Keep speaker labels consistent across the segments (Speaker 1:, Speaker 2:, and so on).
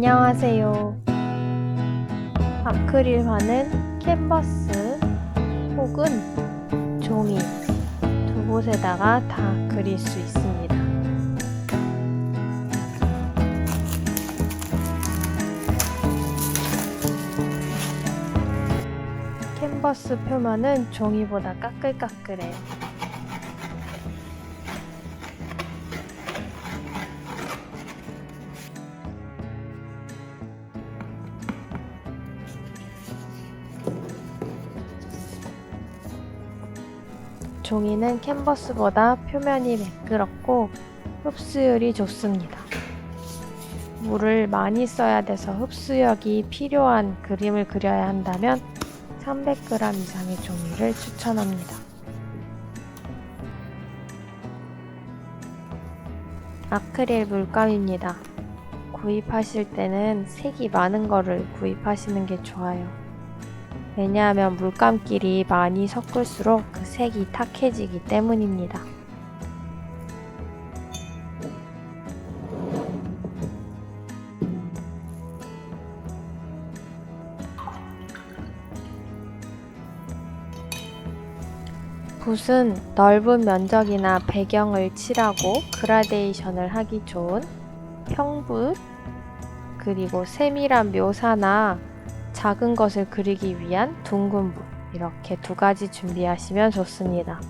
Speaker 1: 안녕하세요. 아크릴화는 캔버스 혹은 종이 두 곳에다가 다 그릴 수 있습니다. 캔버스 표면은 종이보다 까끌까끌해요. 종이는 캔버스보다 표면이 매끄럽고 흡수율이 좋습니다. 물을 많이 써야 돼서 흡수력이 필요한 그림을 그려야 한다면 300g 이상의 종이를 추천합니다. 아크릴 물감입니다. 구입하실 때는 색이 많은 거를 구입하시는 게 좋아요. 왜냐하면 물감끼리 많이 섞을수록 그 색이 탁해지기 때문입니다. 붓은 넓은 면적이나 배경을 칠하고 그라데이션을 하기 좋은 평붓, 그리고 세밀한 묘사나 작은 것을 그리기 위한 둥근 붓, 이렇게 두 가지 준비하시면 좋습니다.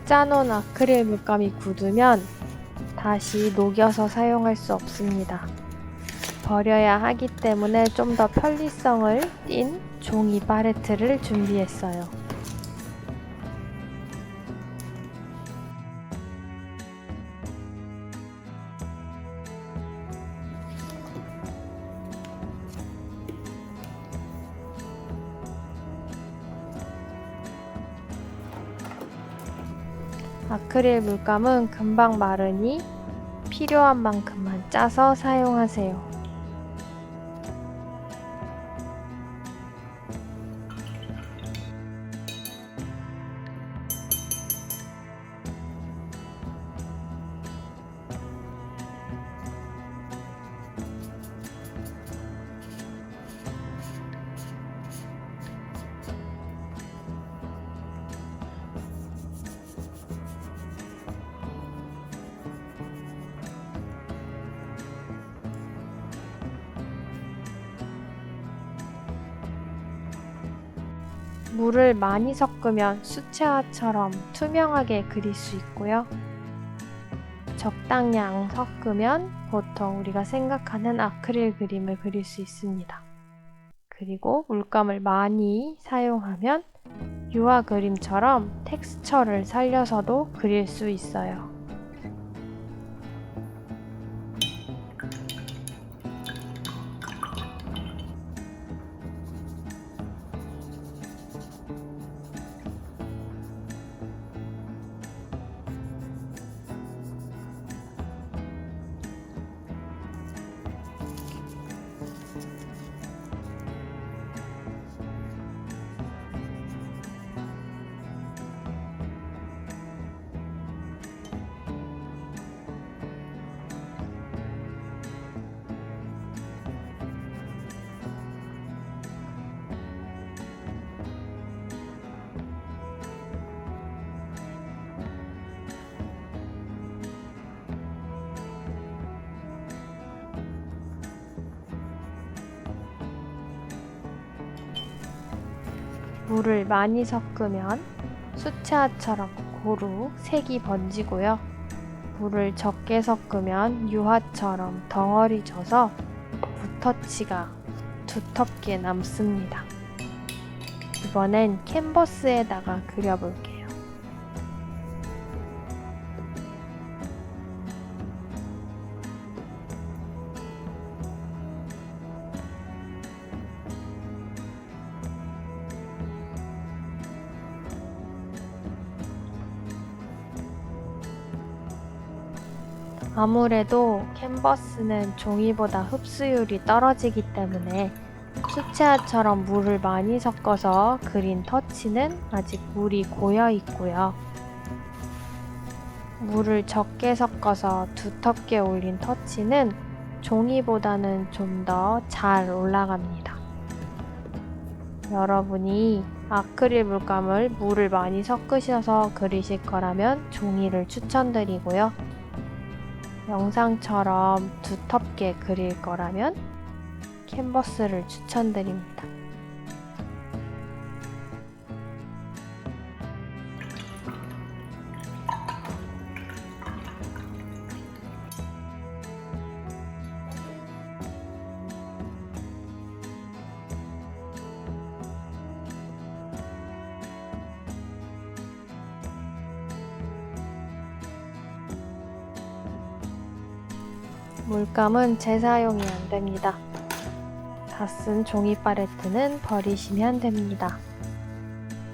Speaker 1: 짜놓은 아크릴 물감이 굳으면 다시 녹여서 사용할 수 없습니다. 버려야 하기 때문에 좀 더 편리성을 띤 종이 팔레트를 준비했어요. 아크릴 물감은 금방 마르니 필요한 만큼만 짜서 사용하세요. 물을 많이 섞으면 수채화처럼 투명하게 그릴 수 있고요. 적당량 섞으면 보통 우리가 생각하는 아크릴 그림을 그릴 수 있습니다. 그리고 물감을 많이 사용하면 유화 그림처럼 텍스처를 살려서도 그릴 수 있어요. 물을 많이 섞으면 수채화처럼 고루 색이 번지고요. 물을 적게 섞으면 유화처럼 덩어리 져서 붓터치가 두텁게 남습니다. 이번엔 캔버스에다가 그려볼게요. 아무래도 캔버스는 종이보다 흡수율이 떨어지기 때문에 수채화처럼 물을 많이 섞어서 그린 터치는 아직 물이 고여 있고요. 물을 적게 섞어서 두텁게 올린 터치는 종이보다는 좀 더 잘 올라갑니다. 여러분이 아크릴 물감을 물을 많이 섞으셔서 그리실 거라면 종이를 추천드리고요. 영상처럼 두텁게 그릴 거라면 캔버스를 추천드립니다. 물감은 재사용이 안 됩니다. 다 쓴 종이 팔레트는 버리시면 됩니다.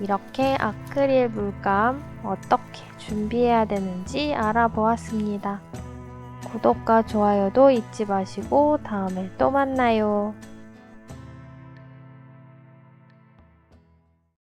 Speaker 1: 이렇게 아크릴 물감 어떻게 준비해야 되는지 알아보았습니다. 구독과 좋아요도 잊지 마시고 다음에 또 만나요.